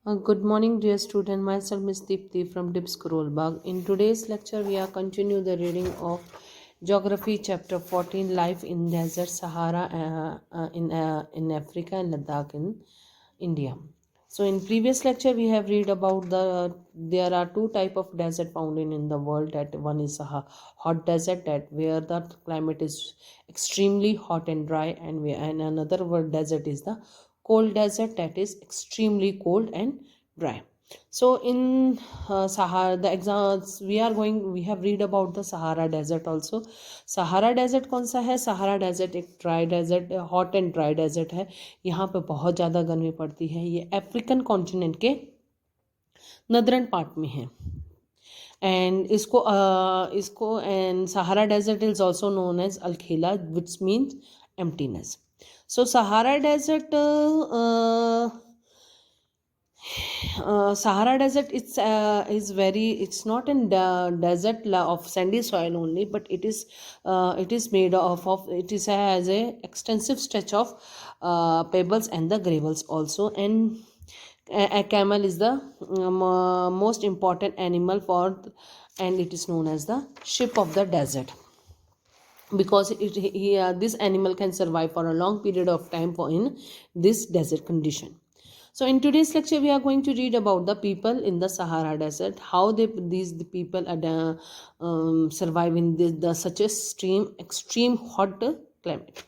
Good morning, dear student. Myself, Miss Deepti from Dip Scroll Bug. In today's lecture, we are continue the reading of Geography, Chapter 14, Life in Desert Sahara in Africa and Ladakh in India. So, in previous lecture, we have read about there are two type of desert found in the world. That one is a hot desert, that where the climate is extremely hot and dry, and another world desert is the cold desert, that is extremely cold and dry. So in Sahara, the examples we have read about the Sahara desert also. Sahara desert कौन सा है? Sahara desert एक dry desert, hot and dry desert है. यहाँ पे बहुत ज़्यादा गर्मी पड़ती है. ये अफ्रीकन कॉन्टिनेंट के नदरन पार्ट में है. एंड इसको and Sahara desert is also known as अलखेला, which means emptiness. So Sahara Desert, Sahara Desert, it's not in the desert of sandy soil only, but it is made it is has a extensive stretch of pebbles and the gravels also. And a camel is the most important animal and it is known as the ship of the desert, because this animal can survive for a long period of time in this desert condition. So in today's lecture, we are going to read about the people in the Sahara Desert, how the people survive in such a extreme hot climate.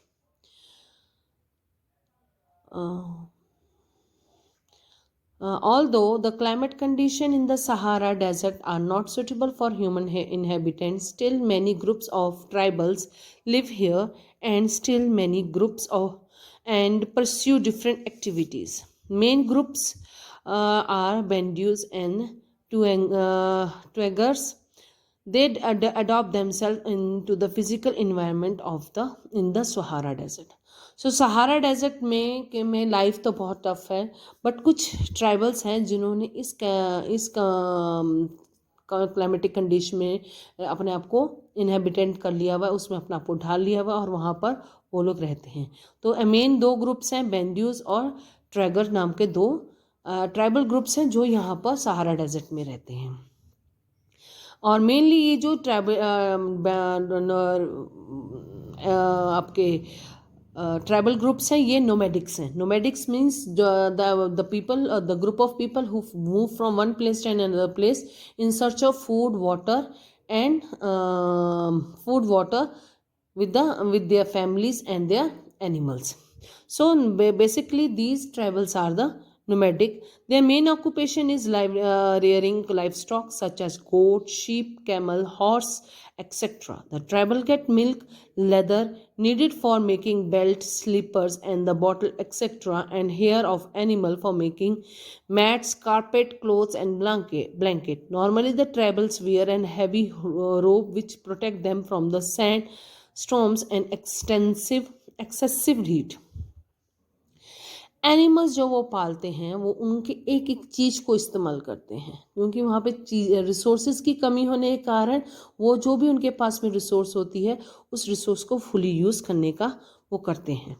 Although the climate condition in the Sahara Desert are not suitable for human inhabitants, still many groups of tribals live here, and still many groups and pursue different activities. Main groups are Bedouins and Tuaregs. They adopt themselves into the physical environment in the Sahara Desert. So Sahara desert में life तो बहुत tough है, but कुछ tribals हैं जिन्होंने इस climatic condition में अपने आप को इनहेबिटेंट कर लिया हुआ है, उसमें अपना आप को ढाल लिया हुआ है और वहाँ पर वो लोग रहते हैं. तो मेन दो ग्रुप्स हैं, बेंड्यूज और ट्रैगर नाम के दो ट्राइबल ग्रुप्स हैं जो यहाँ पर सहारा डेजर्ट में रहते हैं. और मेनली ये जो आपके ट्राइबल ग्रुप्स हैं, ये नोमैडिक्स हैं. Nomadics means the people, the group of people who move from one place to another place in search of food water with their families and their animals. So basically these tribals are the nomadic. Their main occupation is rearing livestock such as goat, sheep, camel, horse, etc. The tribal get milk, leather needed for making belts, slippers, and the bottle, etc., and hair of animal for making mats, carpet, clothes, and blanket. Normally, the tribals wear a heavy robe which protect them from the sand, storms, and excessive heat. Animals जो वो पालते हैं वो उनके एक एक चीज़ को इस्तेमाल करते हैं, क्योंकि वहाँ पे रिसोर्सेज की कमी होने के कारण वो जो भी उनके पास में रिसोर्स होती है उस रिसोर्स को फुली यूज़ करने का वो करते हैं.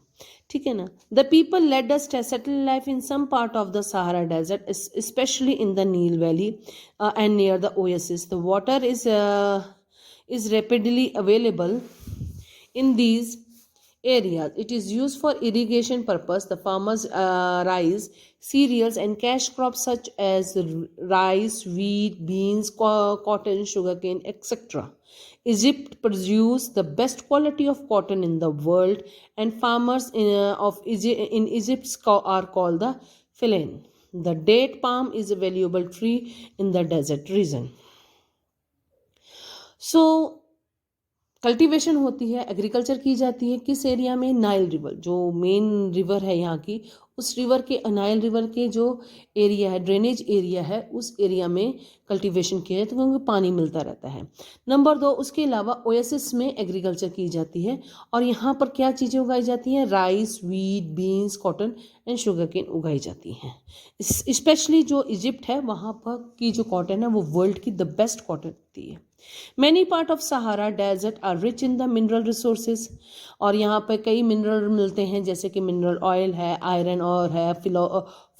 ठीक है ना. The people led a settle life in some part of the Sahara desert, especially in the Nile valley and near the oasis. The water is rapidly available in these areas. It is used for irrigation purpose. The farmers raise cereals and cash crops such as rice, wheat, beans, cotton, sugarcane, etc. Egypt produces the best quality of cotton in the world, and farmers in Egypt are called the Filen. The date palm is a valuable tree in the desert region. So cultivation होती है, agriculture की जाती है किस area में? Nile river, जो main river है यहाँ की, उस रिवर के नाइल रिवर के जो एरिया है, ड्रेनेज एरिया है, उस एरिया में कल्टीवेशन किया जाता है क्योंकि पानी मिलता रहता है. नंबर 2, उसके अलावा ओएसिस में एग्रीकल्चर की जाती है और यहाँ पर क्या चीज़ें उगाई जाती हैं? Rice, wheat, beans, cotton and sugar cane उगाई जाती हैं. स्पेशली जो इजिप्ट है वहाँ पर की जो कॉटन है वो वर्ल्ड की द बेस्ट कॉटन होती है. Many part of Sahara Desert are rich in the mineral resources, और यहाँ पे कई मिनरल मिलते हैं, जैसे कि मिनरल ऑयल है, आयरन और है,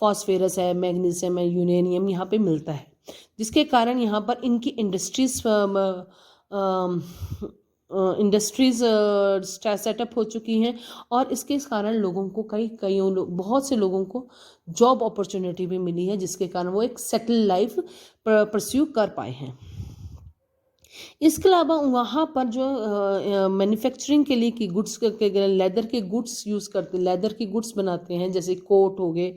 फॉस्फेरस है, मैग्नीशियम है, यूरेनियम यहाँ पे मिलता है, जिसके कारण यहाँ पर इनकी इंडस्ट्रीज सेटअप हो चुकी हैं और इसके कारण लोगों को बहुत से लोगों को जॉब अपॉर्चुनिटी भी मिली है, जिसके कारण वो एक सेटल लाइफ परस्यू कर पाए हैं। इसके अलावा वहाँ पर जो मैन्युफैक्चरिंग के लिए की गुड्स लेदर के गुड्स यूज़ करते, लेदर की गुड्स बनाते हैं, जैसे कोट हो गए,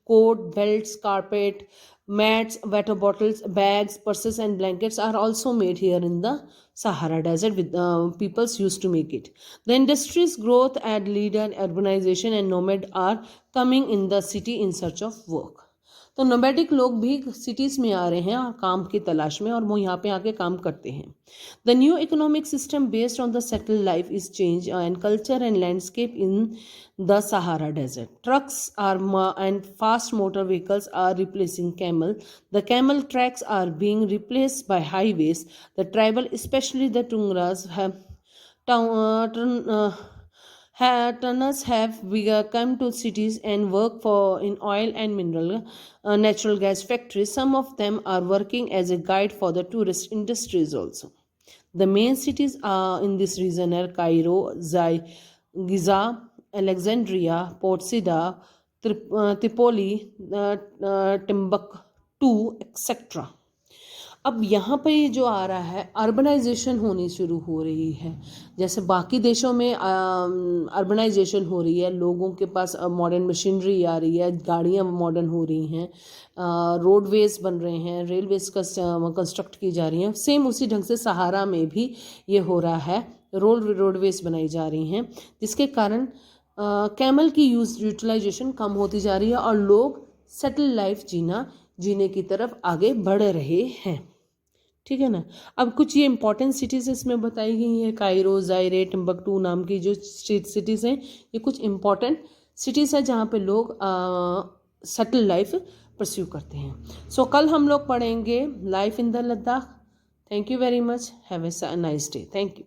coat, belts, carpet, mats, water bottles, bags, purses and blankets are also made here in the Sahara Desert with peoples used to make it. The industry's growth and leader urbanization and nomad are coming in the city in search of work. तो nomadic लोग भी cities में आ रहे हैं और काम की तलाश में, और वो यहाँ पे आके काम करते हैं। The new economic system based on the settle life is change and culture and landscape in the Sahara Desert. Trucks and fast motor vehicles are replacing camel. The camel tracks are being replaced by highways. The tribal, especially the Tungras, turners have come to cities and work in oil and mineral natural gas factories. Some of them are working as a guide for the tourist industries also. The main cities in this region are Cairo, Giza, Alexandria, Port Said, Tripoli, Timbuktu, etc. अब यहाँ पे जो आ रहा है, urbanisation होनी शुरू हो रही है। जैसे बाकी देशों में अर्बनाइजेशन हो रही है, लोगों के पास मॉडर्न मशीनरी आ रही है, गाड़ियाँ मॉडर्न हो रही हैं, रोडवेज बन रहे हैं, रेलवेज कंस्ट्रक्ट की जा रही हैं। सेम उसी ढंग से सहारा में भी ये हो रहा है, रोडवेज बनाई जा रही हैं, जिसके कारण कैमल की यूटिलाइजेशन कम होती जा रही है और लोग सेटल लाइफ जीने की तरफ आगे बढ़ रहे हैं। ठीक है ना। अब कुछ ये इंपॉर्टेंट सिटीज़ इसमें बताई गई हैं, कायरो, ज़ायरे, टिम्बकटू नाम की जो सिटीज़ हैं, ये कुछ इंपॉर्टेंट सिटीज़ हैं जहाँ पे लोग सेटल लाइफ परस्यू करते हैं। सो कल हम लोग पढ़ेंगे life in the Ladakh. Thank you very much, have a nice day, thank you.